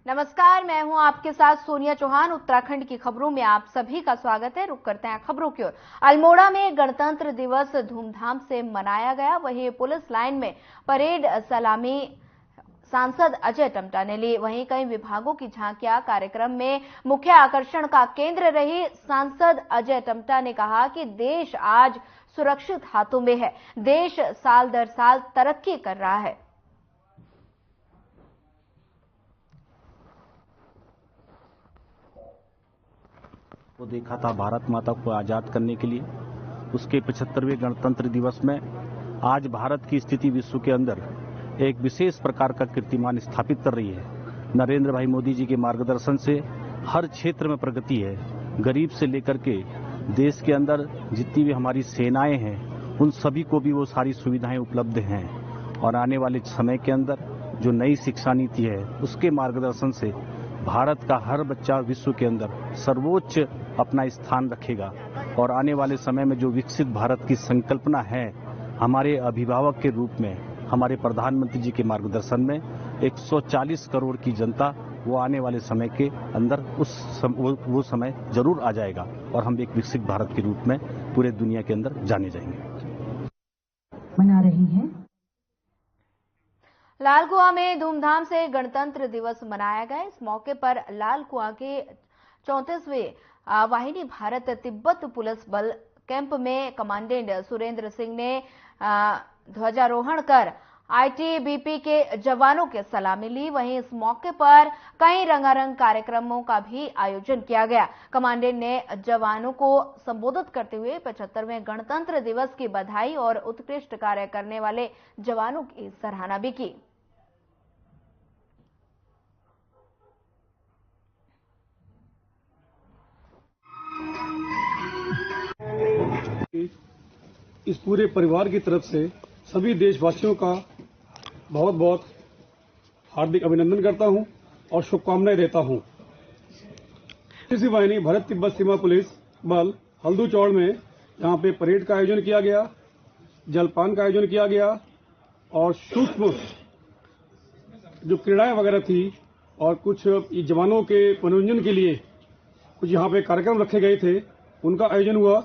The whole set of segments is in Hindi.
नमस्कार, मैं हूं आपके साथ सोनिया चौहान। उत्तराखंड की खबरों में आप सभी का स्वागत है। रुक करते हैं खबरों की ओर। अल्मोड़ा में गणतंत्र दिवस धूमधाम से मनाया गया। वहीं पुलिस लाइन में परेड सलामी सांसद अजय टम्टा ने ली। वहीं कई विभागों की झांकियां कार्यक्रम में मुख्य आकर्षण का केंद्र रही। सांसद अजय टम्टा ने कहा कि देश आज सुरक्षित हाथों में है। देश साल दर साल तरक्की कर रहा है। वो देखा था भारत माता को आजाद करने के लिए। उसके 75वें गणतंत्र दिवस में आज भारत की स्थिति विश्व के अंदर एक विशेष प्रकार का कीर्तिमान स्थापित कर रही है। नरेंद्र भाई मोदी जी के मार्गदर्शन से हर क्षेत्र में प्रगति है। गरीब से लेकर के देश के अंदर जितनी भी हमारी सेनाएं हैं उन सभी को भी वो सारी सुविधाएं उपलब्ध हैं। और आने वाले समय के अंदर जो नई शिक्षा नीति है उसके मार्गदर्शन से भारत का हर बच्चा विश्व के अंदर सर्वोच्च अपना स्थान रखेगा। और आने वाले समय में जो विकसित भारत की संकल्पना है, हमारे अभिभावक के रूप में हमारे प्रधानमंत्री जी के मार्गदर्शन में 140 करोड़ की जनता वो आने वाले समय के अंदर वो समय जरूर आ जाएगा और हम एक विकसित भारत के रूप में पूरे दुनिया के अंदर जाने जाएंगे। मना रही हैं। लाल कुआं में धूमधाम से गणतंत्र दिवस मनाया गया। इस मौके पर लाल कुआं के 34वें वाहिनी भारत तिब्बत पुलिस बल कैंप में कमांडेंट सुरेंद्र सिंह ने ध्वजारोहण कर आईटीबीपी के जवानों के सलामी ली। वहीं इस मौके पर कई रंगारंग कार्यक्रमों का भी आयोजन किया गया। कमांडेंट ने जवानों को संबोधित करते हुए 75वें गणतंत्र दिवस की बधाई और उत्कृष्ट कार्य करने वाले जवानों की सराहना भी की। इस पूरे परिवार की तरफ से सभी देशवासियों का बहुत बहुत हार्दिक अभिनंदन करता हूं और शुभकामनाएं देता हूं। इसी वाहिनी भारत तिब्बत सीमा पुलिस बल हल्दू चौड़ में यहां पे परेड का आयोजन किया गया, जलपान का आयोजन किया गया और सूक्ष्म जो क्रीड़ाएं वगैरह थी और कुछ जवानों के मनोरंजन के लिए कुछ यहां पे कार्यक्रम रखे गए थे, उनका आयोजन हुआ।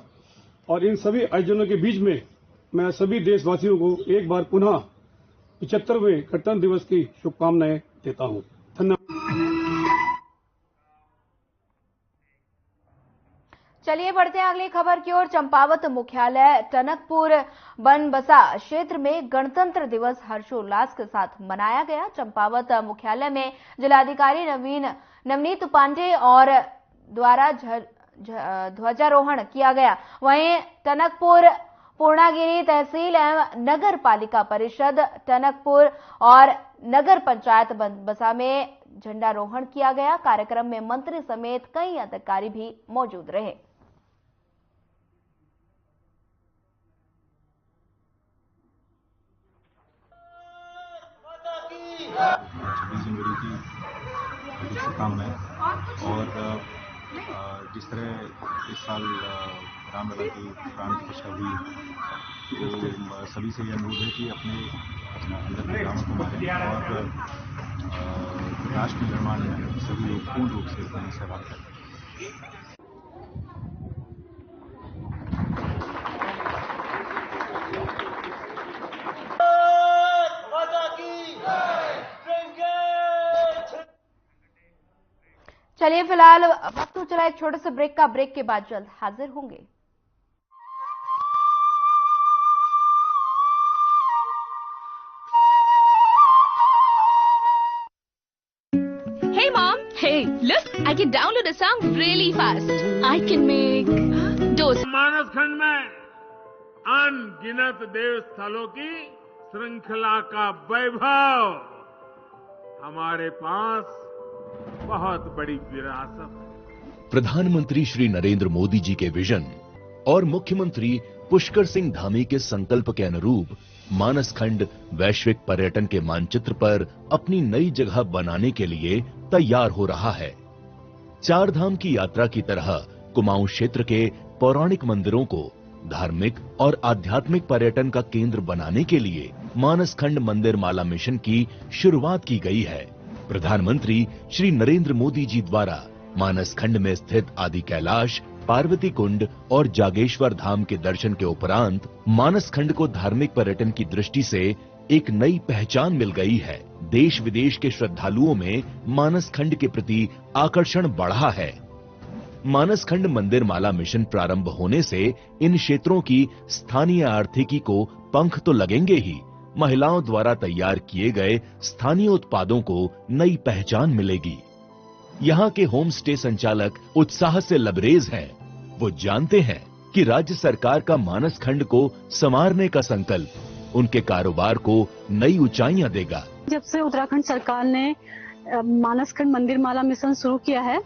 और इन सभी आयोजनों के बीच में मैं सभी देशवासियों को एक बार पुनः 75वें गणतंत्र दिवस की शुभकामनाएं देता हूं। धन्यवाद। चलिए बढ़ते हैं अगली खबर की ओर। चंपावत मुख्यालय टनकपुर बनबसा क्षेत्र में गणतंत्र दिवस हर्षोल्लास के साथ मनाया गया। चंपावत मुख्यालय में जिलाधिकारी नवनीत पांडे और द्वारा ध्वजारोहण किया गया। वहीं टनकपुर पूर्णागिरी तहसील एवं नगर पालिका परिषद टनकपुर और नगर पंचायत बनबसा में झंडारोहण किया गया। कार्यक्रम में मंत्री समेत कई अधिकारी भी मौजूद रहे। शुभकामनाएं। और जिस तरह इस साल रामलला की प्राण प्रतिष्ठा हुई, तो सभी से यह अनुरोध है कि अपने अंदर के रावण को मारें और राष्ट्र निर्माण में सभी लोग पूर्ण रूप से इसमें सहभाग करें। चलिए फिलहाल वक्त तो चला एक छोटे से ब्रेक का। ब्रेक के बाद जल्द हाजिर होंगे। Hey mom, hey, look, I can download a song really fast. I can make those. मानस खंड में अनगिनत देव स्थलों की श्रृंखला का वैभव, हमारे पास बहुत बड़ी विरासत। प्रधानमंत्री श्री नरेंद्र मोदी जी के विजन और मुख्यमंत्री पुष्कर सिंह धामी के संकल्प के अनुरूप मानस खंड वैश्विक पर्यटन के मानचित्र पर अपनी नई जगह बनाने के लिए तैयार हो रहा है। चार धाम की यात्रा की तरह कुमाऊं क्षेत्र के पौराणिक मंदिरों को धार्मिक और आध्यात्मिक पर्यटन का केंद्र बनाने के लिए मानस खंड मंदिर माला मिशन की शुरुआत की गई है। प्रधानमंत्री श्री नरेंद्र मोदी जी द्वारा मानस खंड में स्थित आदि कैलाश, पार्वती कुंड और जागेश्वर धाम के दर्शन के उपरांत मानस खंड को धार्मिक पर्यटन की दृष्टि से एक नई पहचान मिल गई है। देश विदेश के श्रद्धालुओं में मानस खंड के प्रति आकर्षण बढ़ा है। मानस खंड मंदिर माला मिशन प्रारंभ होने से इन क्षेत्रों की स्थानीय आर्थिकी को पंख तो लगेंगे ही, महिलाओं द्वारा तैयार किए गए स्थानीय उत्पादों को नई पहचान मिलेगी। यहाँ के होम स्टे संचालक उत्साह से लबरेज हैं। वो जानते हैं कि राज्य सरकार का मानस खंड को संवारने का संकल्प उनके कारोबार को नई ऊंचाइयां देगा। जब से उत्तराखंड सरकार ने मानस खंड मंदिर माला मिशन शुरू किया है,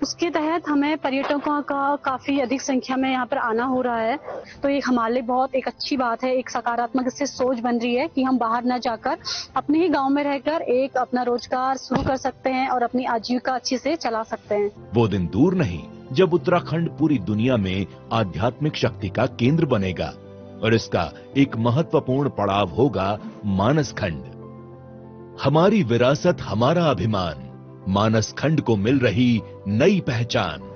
उसके तहत हमें पर्यटकों का काफी अधिक संख्या में यहाँ पर आना हो रहा है। तो ये हमारे लिए बहुत एक अच्छी बात है, एक सकारात्मक इससे सोच बन रही है कि हम बाहर न जाकर अपने ही गांव में रहकर एक अपना रोजगार शुरू कर सकते हैं और अपनी आजीविका अच्छे से चला सकते हैं। वो दिन दूर नहीं जब उत्तराखंड पूरी दुनिया में आध्यात्मिक शक्ति का केंद्र बनेगा और इसका एक महत्वपूर्ण पड़ाव होगा मानस खंड। हमारी विरासत, हमारा अभिमान, मानस खंड को मिल रही नई पहचान।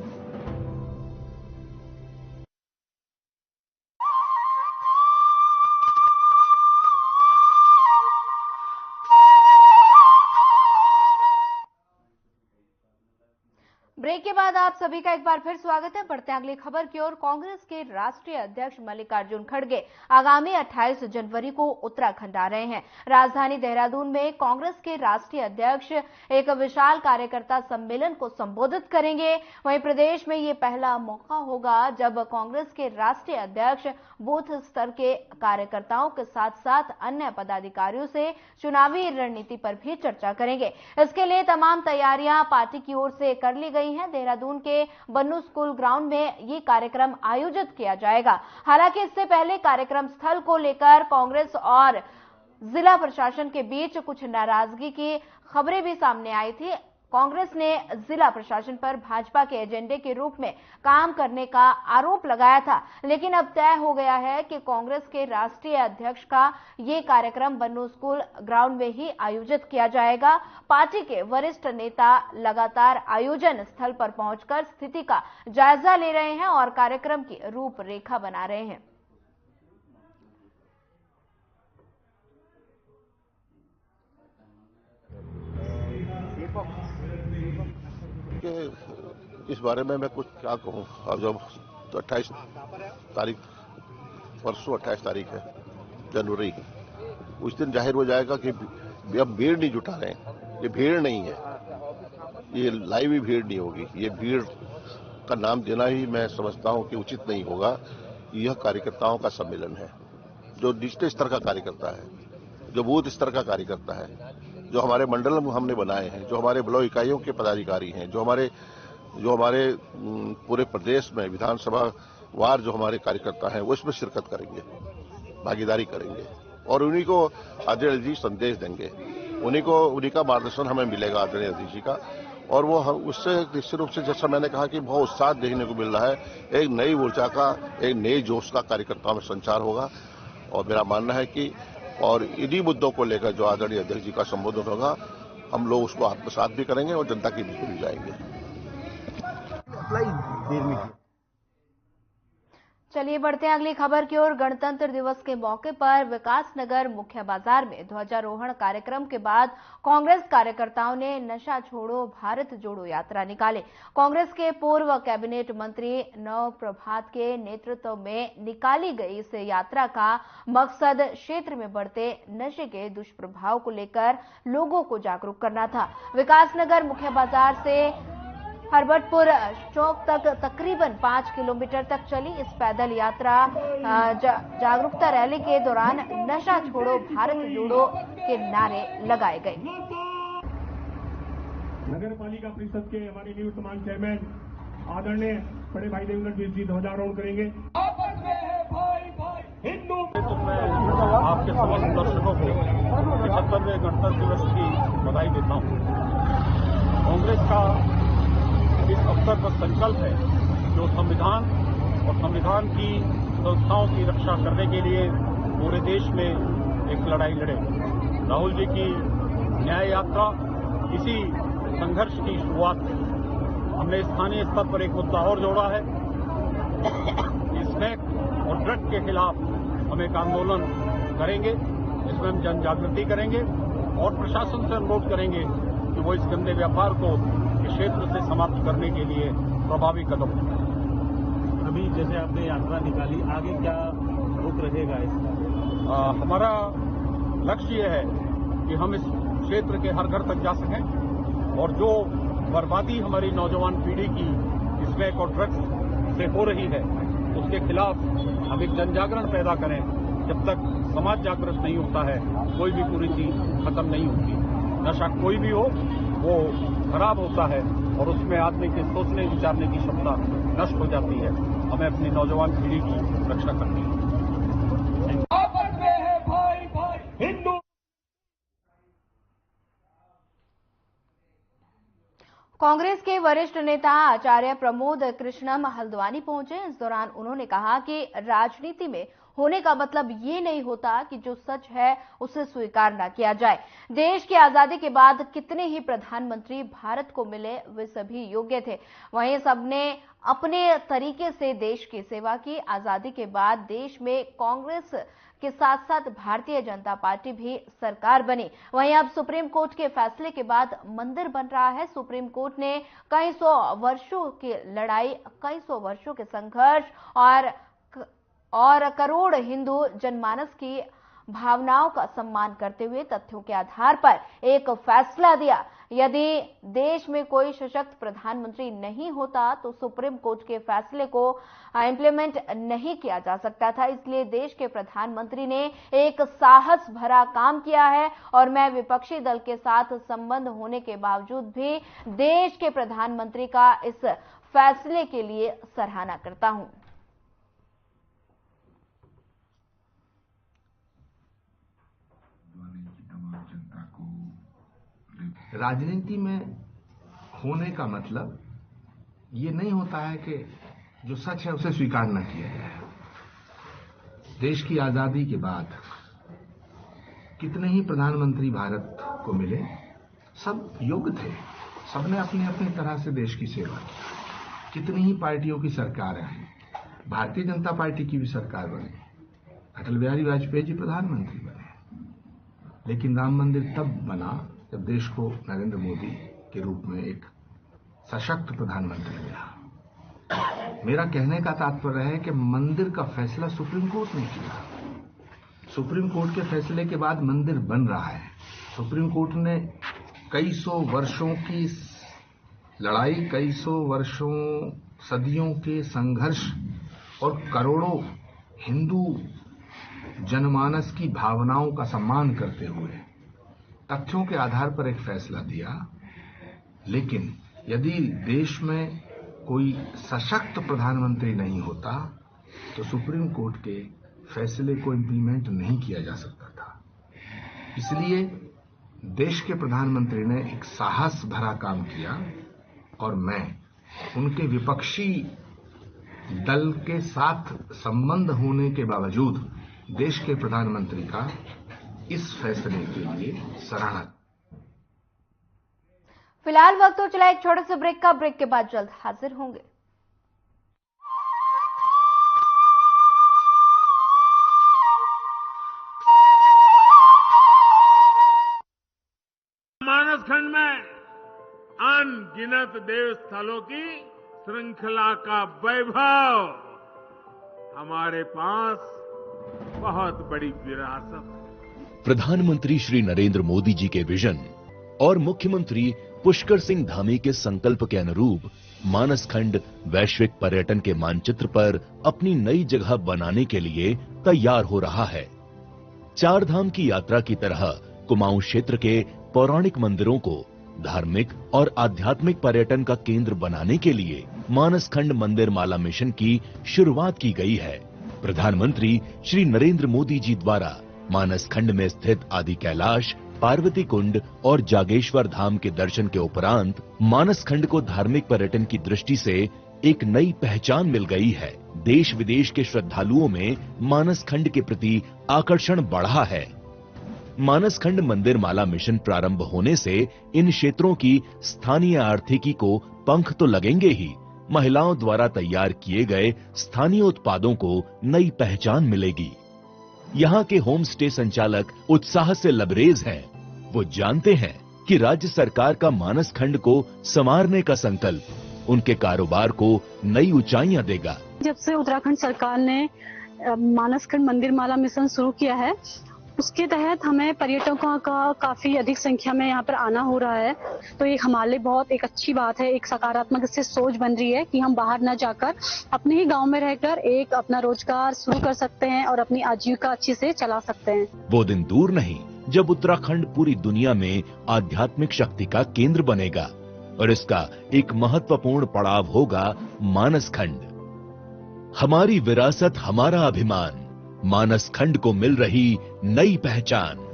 ब्रेक के बाद आप सभी का एक बार फिर स्वागत है। बढ़ते हैं अगली खबर की ओर। कांग्रेस के राष्ट्रीय अध्यक्ष मल्लिकार्जुन खड़गे आगामी 28 जनवरी को उत्तराखंड आ रहे हैं। राजधानी देहरादून में कांग्रेस के राष्ट्रीय अध्यक्ष एक विशाल कार्यकर्ता सम्मेलन को संबोधित करेंगे। वहीं प्रदेश में ये पहला मौका होगा जब कांग्रेस के राष्ट्रीय अध्यक्ष बूथ स्तर के कार्यकर्ताओं के साथ साथ अन्य पदाधिकारियों से चुनावी रणनीति पर भी चर्चा करेंगे। इसके लिए तमाम तैयारियां पार्टी की ओर से कर ली गई हैं। देहरादून के बन्नू स्कूल ग्राउंड में ये कार्यक्रम आयोजित किया जाएगा। हालांकि इससे पहले कार्यक्रम स्थल को लेकर कांग्रेस और जिला प्रशासन के बीच कुछ नाराजगी की खबरें भी सामने आई थी। कांग्रेस ने जिला प्रशासन पर भाजपा के एजेंडे के रूप में काम करने का आरोप लगाया था, लेकिन अब तय हो गया है कि कांग्रेस के राष्ट्रीय अध्यक्ष का ये कार्यक्रम बन्नू स्कूल ग्राउंड में ही आयोजित किया जाएगा। पार्टी के वरिष्ठ नेता लगातार आयोजन स्थल पर पहुंचकर स्थिति का जायजा ले रहे हैं और कार्यक्रम की रूपरेखा बना रहे हैं। इस बारे में मैं कुछ क्या कहूँ। अब जब 28 तारीख, परसों 28 तारीख है जनवरी, उस दिन जाहिर हो जाएगा कि अब भीड़ नहीं जुटा रहे हैं। ये भीड़ नहीं है, ये लाइव ही भीड़ नहीं होगी। ये भीड़ का नाम देना ही मैं समझता हूँ कि उचित नहीं होगा। यह कार्यकर्ताओं का सम्मेलन है, जो निचले स्तर का कार्यकर्ता है, जो बूथ स्तर का कार्यकर्ता है, जो हमारे मंडल हमने बनाए हैं, जो हमारे ब्लॉक इकाइयों के पदाधिकारी हैं, जो हमारे पूरे प्रदेश में विधानसभा वार जो हमारे कार्यकर्ता हैं, वो इसमें शिरकत करेंगे, भागीदारी करेंगे और उन्हीं को आदरणीय जी संदेश देंगे। उन्हीं का मार्गदर्शन हमें मिलेगा आदरणीय जी का। और वो उससे निश्चित रूप से, जैसा मैंने कहा, कि बहुत उत्साह देखने को मिल रहा है। एक नई ऊर्जा का, एक नई जोश का कार्यकर्ताओं में संचार होगा। और मेरा मानना है कि और इन्हीं मुद्दों को लेकर जो आदरणीय अध्यक्ष जी का संबोधन होगा, हम लोग उसको आत्मसात भी करेंगे और जनता के बीच भी जाएंगे। चलिए बढ़ते हैं अगली खबर की ओर। गणतंत्र दिवस के मौके पर विकासनगर मुख्य बाजार में ध्वजारोहण कार्यक्रम के बाद कांग्रेस कार्यकर्ताओं ने नशा छोड़ो भारत जोड़ो यात्रा निकाली। कांग्रेस के पूर्व कैबिनेट मंत्री नव प्रभात के नेतृत्व में निकाली गई इस यात्रा का मकसद क्षेत्र में बढ़ते नशे के दुष्प्रभाव को लेकर लोगों को जागरूक करना था। विकासनगर मुख्य बाजार से हरबटपुर चौक तक तकरीबन 5 किलोमीटर तक चली इस पैदल यात्रा जागरूकता रैली के दौरान नशा छोड़ो भारत जोड़ो के नारे लगाए गए। नगर पालिका परिषद के हमारे निवर्तमान चेयरमैन आदरणीय बड़े भाई देवेंद्र जी ध्वजारोहण करेंगे। आपके समस्त दर्शकों को 75वें गणतंत्र दिवस की बधाई देता हूँ। कांग्रेस का इस अवसर पर संकल्प है जो संविधान और संविधान की संस्थाओं की रक्षा करने के लिए पूरे देश में एक लड़ाई लड़े। राहुल जी की न्याय यात्रा इसी संघर्ष की शुरुआत में हमने स्थानीय स्तर पर एक मुद्दा और जोड़ा है। स्नैक और ड्रग के खिलाफ हम एक आंदोलन करेंगे, इसमें हम जन जागृति करेंगे और प्रशासन से अनुरोध करेंगे कि वो इस गंदे व्यापार को इस क्षेत्र से समाप्त करने के लिए प्रभावी कदम उठाएं। अभी जैसे आपने यात्रा निकाली, आगे क्या रुख रहेगा इसका? हमारा लक्ष्य ये है कि हम इस क्षेत्र के हर घर तक जा सकें और जो बर्बादी हमारी नौजवान पीढ़ी की स्मैक और ड्रग्स से हो रही है उसके खिलाफ हम एक जन जागरण पैदा करें। जब तक समाज जागृत नहीं होता है कोई भी कुरीति चीज खत्म नहीं होती। नशा कोई भी हो वो खराब होता है और उसमें आदमी के सोचने विचारने की क्षमता नष्ट हो जाती है। हमें अपनी नौजवान पीढ़ी की रक्षा करनी है। कांग्रेस के वरिष्ठ नेता आचार्य प्रमोद कृष्णम हल्द्वानी पहुंचे। इस दौरान उन्होंने कहा कि राजनीति में होने का मतलब ये नहीं होता कि जो सच है उसे स्वीकार न किया जाए। देश की आजादी के बाद कितने ही प्रधानमंत्री भारत को मिले, वे सभी योग्य थे। वहीं सबने अपने तरीके से देश की सेवा की। आजादी के बाद देश में कांग्रेस के साथ साथ भारतीय जनता पार्टी भी सरकार बनी। वहीं अब सुप्रीम कोर्ट के फैसले के बाद मंदिर बन रहा है। सुप्रीम कोर्ट ने कई सौ वर्षों की लड़ाई, कई सौ वर्षों के संघर्ष और करोड़ हिंदू जनमानस की भावनाओं का सम्मान करते हुए तथ्यों के आधार पर एक फैसला दिया। यदि देश में कोई सशक्त प्रधानमंत्री नहीं होता तो सुप्रीम कोर्ट के फैसले को इंप्लीमेंट नहीं किया जा सकता था। इसलिए देश के प्रधानमंत्री ने एक साहस भरा काम किया है और मैं विपक्षी दल के साथ संबंध होने के बावजूद भी देश के प्रधानमंत्री का इस फैसले के लिए सराहना करता हूं। राजनीति में होने का मतलब ये नहीं होता है कि जो सच है उसे स्वीकार न किया जाए। देश की आजादी के बाद कितने ही प्रधानमंत्री भारत को मिले, सब योग्य थे, सबने अपनी अपनी तरह से देश की सेवा की। कितनी ही पार्टियों की सरकारें हैं, भारतीय जनता पार्टी की भी सरकार बनी, अटल बिहारी वाजपेयी जी प्रधानमंत्री बने, लेकिन राम मंदिर तब बना जब देश को नरेंद्र मोदी के रूप में एक सशक्त प्रधानमंत्री मिला। मेरा कहने का तात्पर्य है कि मंदिर का फैसला सुप्रीम कोर्ट ने किया। सुप्रीम कोर्ट के फैसले के बाद मंदिर बन रहा है। सुप्रीम कोर्ट ने कई सौ वर्षों की लड़ाई, कई सौ वर्षों सदियों के संघर्ष और करोड़ों हिंदू जनमानस की भावनाओं का सम्मान करते हुए तथ्यों के आधार पर एक फैसला दिया। लेकिन यदि देश में कोई सशक्त प्रधानमंत्री नहीं होता तो सुप्रीम कोर्ट के फैसले को इंप्लीमेंट नहीं किया जा सकता था। इसलिए देश के प्रधानमंत्री ने एक साहस भरा काम किया और मैं उनके विपक्षी दल के साथ संबंध होने के बावजूद देश के प्रधानमंत्री का इस फैसले के लिए सराहना। फिलहाल वक्त तो चला एक छोटे से ब्रेक का। ब्रेक के बाद जल्द हाजिर होंगे। मानस खंड में अनगिनत देव स्थलों की श्रृंखला का वैभव, हमारे पास बहुत बड़ी विरासत है। प्रधानमंत्री श्री नरेंद्र मोदी जी के विजन और मुख्यमंत्री पुष्कर सिंह धामी के संकल्प के अनुरूप मानस खंड वैश्विक पर्यटन के मानचित्र पर अपनी नई जगह बनाने के लिए तैयार हो रहा है। चार धाम की यात्रा की तरह कुमाऊं क्षेत्र के पौराणिक मंदिरों को धार्मिक और आध्यात्मिक पर्यटन का केंद्र बनाने के लिए मानस खंड मंदिर माला मिशन की शुरुआत की गई है। प्रधानमंत्री श्री नरेंद्र मोदी जी द्वारा मानस खंड में स्थित आदि कैलाश, पार्वती कुंड और जागेश्वर धाम के दर्शन के उपरांत मानस खंड को धार्मिक पर्यटन की दृष्टि से एक नई पहचान मिल गई है। देश विदेश के श्रद्धालुओं में मानस खंड के प्रति आकर्षण बढ़ा है। मानसखंड मंदिर माला मिशन प्रारंभ होने से इन क्षेत्रों की स्थानीय आर्थिकी को पंख तो लगेंगे ही, महिलाओं द्वारा तैयार किए गए स्थानीय उत्पादों को नई पहचान मिलेगी। यहाँ के होम स्टे संचालक उत्साह से लबरेज हैं। वो जानते हैं कि राज्य सरकार का मानसखंड को संवारने का संकल्प उनके कारोबार को नई ऊंचाइयां देगा। जब से उत्तराखंड सरकार ने मानसखंड मंदिर माला मिशन शुरू किया है, उसके तहत हमें पर्यटकों का काफी अधिक संख्या में यहाँ पर आना हो रहा है। तो ये हमारे लिए बहुत एक अच्छी बात है, एक सकारात्मक इससे सोच बन रही है कि हम बाहर न जाकर अपने ही गांव में रहकर एक अपना रोजगार शुरू कर सकते हैं और अपनी आजीविका अच्छी से चला सकते हैं। वो दिन दूर नहीं जब उत्तराखंड पूरी दुनिया में आध्यात्मिक शक्ति का केंद्र बनेगा और इसका एक महत्वपूर्ण पड़ाव होगा मानसखंड। हमारी विरासत, हमारा अभिमान, मानसखंड को मिल रही नई पहचान।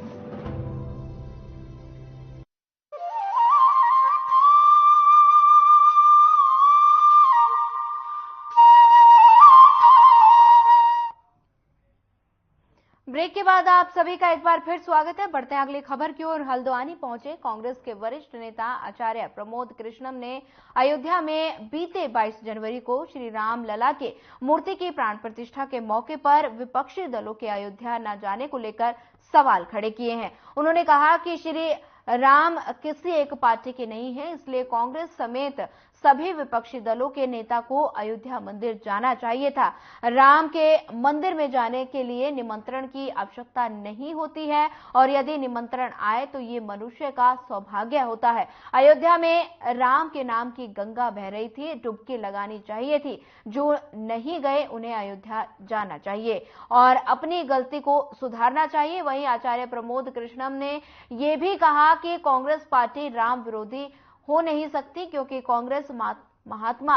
ब्रेक के बाद आप सभी का एक बार फिर स्वागत है। बढ़ते हैं अगली खबर की ओर। हल्द्वानी पहुंचे कांग्रेस के वरिष्ठ नेता आचार्य प्रमोद कृष्णम ने अयोध्या में बीते 22 जनवरी को श्री राम लला के मूर्ति की प्राण प्रतिष्ठा के मौके पर विपक्षी दलों के अयोध्या न जाने को लेकर सवाल खड़े किए हैं। उन्होंने कहा कि श्री राम किसी एक पार्टी के नहीं है, इसलिए कांग्रेस समेत सभी विपक्षी दलों के नेता को अयोध्या मंदिर जाना चाहिए था। राम के मंदिर में जाने के लिए निमंत्रण की आवश्यकता नहीं होती है और यदि निमंत्रण आए तो ये मनुष्य का सौभाग्य होता है। अयोध्या में राम के नाम की गंगा बह रही थी, डुबकी लगानी चाहिए थी। जो नहीं गए उन्हें अयोध्या जाना चाहिए और अपनी गलती को सुधारना चाहिए। वहीं आचार्य प्रमोद कृष्णम ने ये भी कहा कि कांग्रेस पार्टी राम विरोधी हो नहीं सकती क्योंकि कांग्रेस महात्मा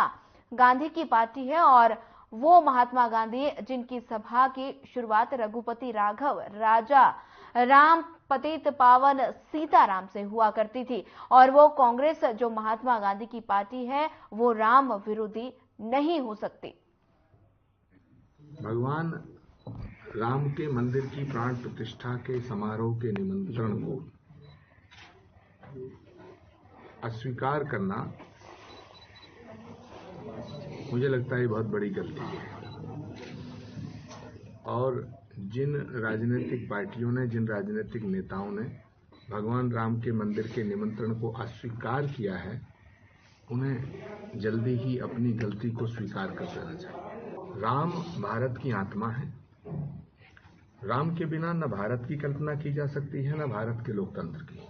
गांधी की पार्टी है और वो महात्मा गांधी जिनकी सभा की शुरुआत रघुपति राघव राजा राम पतित पावन सीताराम से हुआ करती थी और वो कांग्रेस जो महात्मा गांधी की पार्टी है वो राम विरोधी नहीं हो सकती। भगवान राम के मंदिर की प्राण प्रतिष्ठा के समारोह के निमंत्रण को अस्वीकार करना मुझे लगता है बहुत बड़ी गलती है और जिन राजनीतिक पार्टियों ने, जिन राजनीतिक नेताओं ने भगवान राम के मंदिर के निमंत्रण को अस्वीकार किया है, उन्हें जल्दी ही अपनी गलती को स्वीकार कर देना चाहिए। राम भारत की आत्मा है। राम के बिना न भारत की कल्पना की जा सकती है, न भारत के लोकतंत्र की।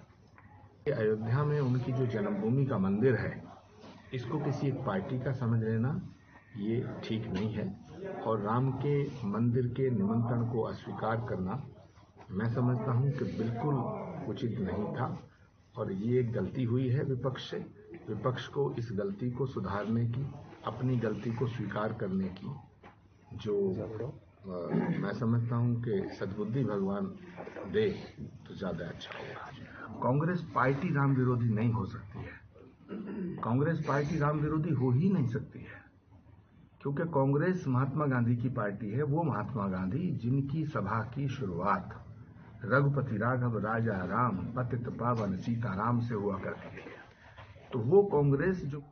अयोध्या में उनकी जो जन्मभूमि का मंदिर है, इसको किसी एक पार्टी का समझ लेना ये ठीक नहीं है और राम के मंदिर के निमंत्रण को अस्वीकार करना मैं समझता हूं कि बिल्कुल उचित नहीं था और ये एक गलती हुई है विपक्ष से। विपक्ष को इस गलती को सुधारने की, अपनी गलती को स्वीकार करने की जो मैं समझता हूं कि सद्बुद्धि भगवान दे तो ज्यादा अच्छा होगा। कांग्रेस पार्टी राम विरोधी नहीं हो सकती है। कांग्रेस पार्टी राम विरोधी हो ही नहीं सकती है क्योंकि कांग्रेस महात्मा गांधी की पार्टी है। वो महात्मा गांधी जिनकी सभा की शुरुआत रघुपति राघव राजा राम पतित पावन सीताराम से हुआ करती थी। तो वो कांग्रेस जो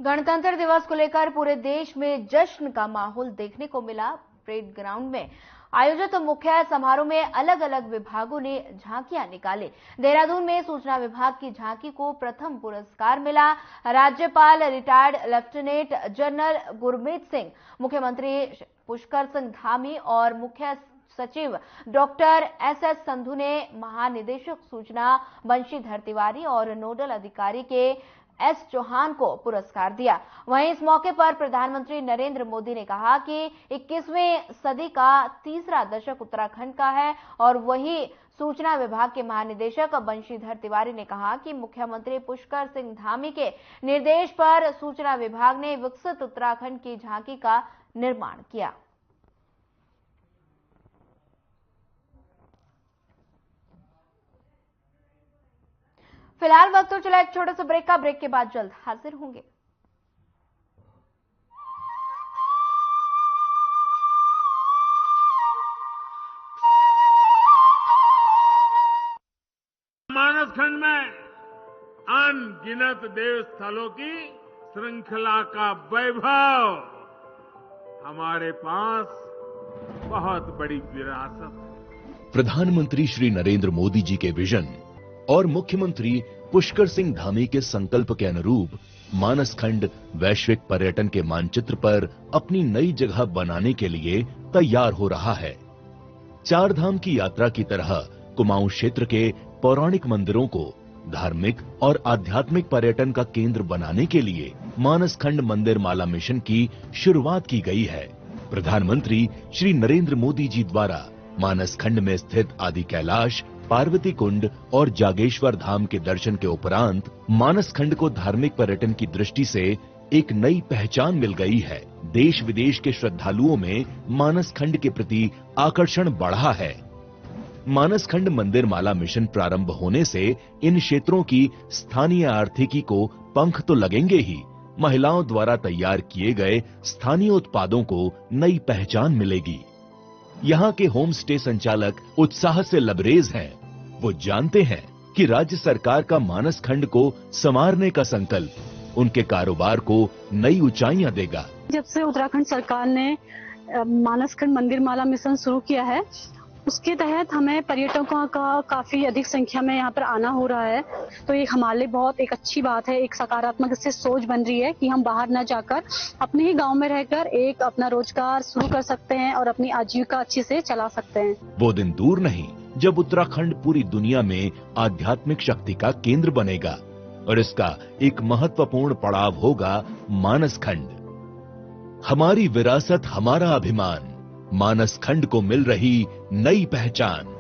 गणतंत्र दिवस को लेकर पूरे देश में जश्न का माहौल देखने को मिला। परेड ग्राउंड में आयोजित मुख्य समारोह में अलग अलग विभागों ने झांकियां निकाली। देहरादून में सूचना विभाग की झांकी को प्रथम पुरस्कार मिला। राज्यपाल retired lieutenant general Gurmeet Singh, मुख्यमंत्री पुष्कर सिंह धामी और मुख्य सचिव डॉक्टर एस.एस. संधू ने महानिदेशक सूचना बंशीधर तिवारी और नोडल अधिकारी के एस चौहान को पुरस्कार दिया। वहीं इस मौके पर प्रधानमंत्री नरेंद्र मोदी ने कहा कि 21वीं सदी का तीसरा दशक उत्तराखंड का है और वही सूचना विभाग के महानिदेशक बंशीधर तिवारी ने कहा कि मुख्यमंत्री पुष्कर सिंह धामी के निर्देश पर सूचना विभाग ने विकसित उत्तराखंड की झांकी का निर्माण किया। फिलहाल वक्त तो चला एक छोटे से ब्रेक का। ब्रेक के बाद जल्द हाजिर होंगे। बनासखंड में अनगिनत देव स्थलों की श्रृंखला का वैभव हमारे पास बहुत बड़ी विरासत है। प्रधानमंत्री श्री नरेंद्र मोदी जी के विजन और मुख्यमंत्री पुष्कर सिंह धामी के संकल्प के अनुरूप मानसखंड वैश्विक पर्यटन के मानचित्र पर अपनी नई जगह बनाने के लिए तैयार हो रहा है। चार धाम की यात्रा की तरह कुमाऊं क्षेत्र के पौराणिक मंदिरों को धार्मिक और आध्यात्मिक पर्यटन का केंद्र बनाने के लिए मानसखंड मंदिर माला मिशन की शुरुआत की गई है। प्रधानमंत्री श्री नरेंद्र मोदी जी द्वारा मानसखंड में स्थित आदि कैलाश, पार्वती कुंड और जागेश्वर धाम के दर्शन के उपरांत मानसखंड को धार्मिक पर्यटन की दृष्टि से एक नई पहचान मिल गई है। देश विदेश के श्रद्धालुओं में मानसखंड के प्रति आकर्षण बढ़ा है। मानसखंड मंदिर माला मिशन प्रारंभ होने से इन क्षेत्रों की स्थानीय आर्थिकी को पंख तो लगेंगे ही, महिलाओं द्वारा तैयार किए गए स्थानीय उत्पादों को नई पहचान मिलेगी। यहाँ के होम स्टे संचालक उत्साह से लबरेज हैं। वो जानते हैं कि राज्य सरकार का मानसखंड को संवारने का संकल्प उनके कारोबार को नई ऊंचाइयां देगा। जब से उत्तराखंड सरकार ने मानसखंड मंदिर माला मिशन शुरू किया है, उसके तहत हमें पर्यटकों का काफी अधिक संख्या में यहाँ पर आना हो रहा है। तो ये हमारे लिए बहुत एक अच्छी बात है, एक सकारात्मक इससे सोच बन रही है कि हम बाहर न जाकर अपने ही गांव में रहकर एक अपना रोजगार शुरू कर सकते हैं और अपनी आजीविका अच्छे से चला सकते हैं। वो दिन दूर नहीं जब उत्तराखंड पूरी दुनिया में आध्यात्मिक शक्ति का केंद्र बनेगा और इसका एक महत्वपूर्ण पड़ाव होगा मानसखंड। हमारी विरासत, हमारा अभिमान, मानसखंड को मिल रही नई पहचान।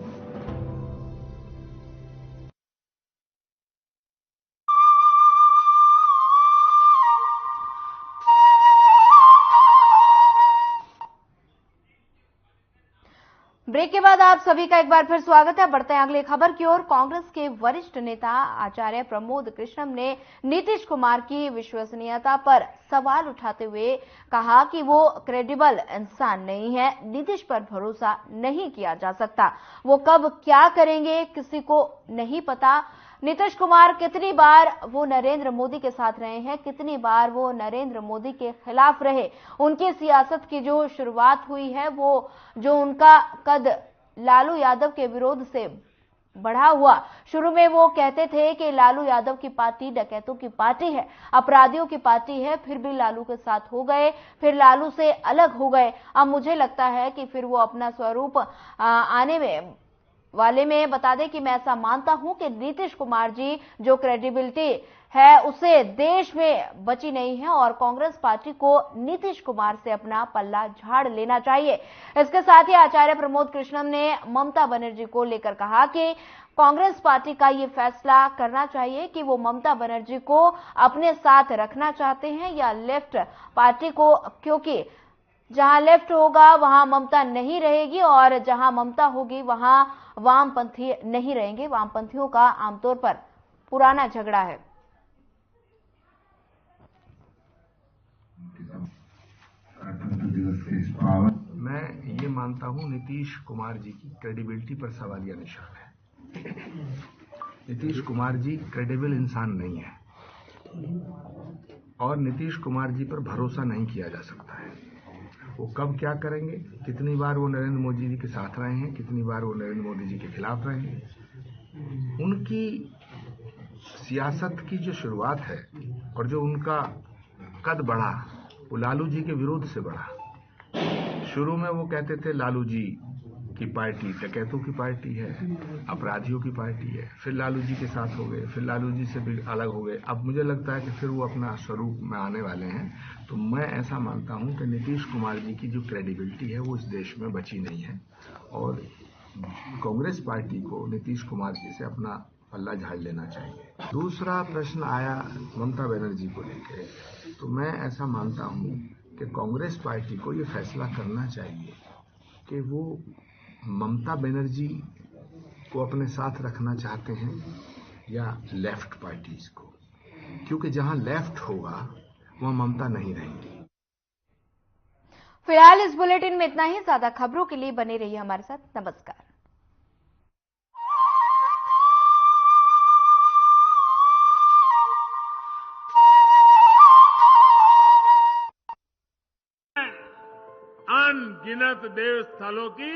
ब्रेक के बाद आप सभी का एक बार फिर स्वागत है। बढ़ते हैं अगली खबर की ओर। कांग्रेस के वरिष्ठ नेता आचार्य प्रमोद कृष्णम ने नीतीश कुमार की विश्वसनीयता पर सवाल उठाते हुए कहा कि वो क्रेडिबल इंसान नहीं है, नीतीश पर भरोसा नहीं किया जा सकता। वो कब क्या करेंगे किसी को नहीं पता। नीतीश कुमार कितनी बार वो नरेंद्र मोदी के साथ रहे हैं, कितनी बार वो नरेंद्र मोदी के खिलाफ रहे। उनकी सियासत की जो शुरुआत हुई है, वो जो उनका कद लालू यादव के विरोध से बढ़ा हुआ। शुरू में वो कहते थे कि लालू यादव की पार्टी डकैतों की पार्टी है, अपराधियों की पार्टी है, फिर भी लालू के साथ हो गए, फिर लालू से अलग हो गए। अब मुझे लगता है कि फिर वो अपना स्वरूप आने में वाले में बता दें कि मैं ऐसा मानता हूं कि नीतीश कुमार जी जो क्रेडिबिलिटी है उसे देश में बची नहीं है और कांग्रेस पार्टी को नीतीश कुमार से अपना पल्ला झाड़ लेना चाहिए। इसके साथ ही आचार्य प्रमोद कृष्णम ने ममता बनर्जी को लेकर कहा कि कांग्रेस पार्टी का ये फैसला करना चाहिए कि वो ममता बनर्जी को अपने साथ रखना चाहते हैं या लेफ्ट पार्टी को, क्योंकि जहां लेफ्ट होगा वहां ममता नहीं रहेगी और जहां ममता होगी वहां वामपंथी नहीं रहेंगे। वामपंथियों का आमतौर पर पुराना झगड़ा है। मैं ये मानता हूं नीतीश कुमार जी की क्रेडिबिलिटी पर सवालिया निशान है। नीतीश कुमार जी क्रेडिबल इंसान नहीं है और नीतीश कुमार जी पर भरोसा नहीं किया जा सकता है। वो कब क्या करेंगे, कितनी बार वो नरेंद्र मोदी जी के साथ रहे हैं, कितनी बार वो नरेंद्र मोदी जी के खिलाफ रहे हैं। उनकी सियासत की जो शुरुआत है और जो उनका कद बढ़ा वो लालू जी के विरोध से बढ़ा। शुरू में वो कहते थे लालू जी की पार्टी डकैतों की पार्टी है, अपराधियों की पार्टी है, फिर लालू जी के साथ हो गए, फिर लालू जी से भी अलग हो गए। अब मुझे लगता है कि फिर वो अपना स्वरूप में आने वाले हैं। तो मैं ऐसा मानता हूं कि नीतीश कुमार जी की जो क्रेडिबिलिटी है वो इस देश में बची नहीं है और कांग्रेस पार्टी को नीतीश कुमार जी से अपना पल्ला झाड़ लेना चाहिए। दूसरा प्रश्न आया ममता बनर्जी को लेकर, तो मैं ऐसा मानता हूं कि कांग्रेस पार्टी को ये फैसला करना चाहिए कि वो ममता बनर्जी को अपने साथ रखना चाहते हैं या लेफ्ट पार्टीज को, क्योंकि जहां लेफ्ट होगा वहां ममता नहीं रहेंगी। फिलहाल इस बुलेटिन में इतना ही। ज्यादा खबरों के लिए बने रहिए हमारे साथ। नमस्कार। अनगिनत देव स्थलों की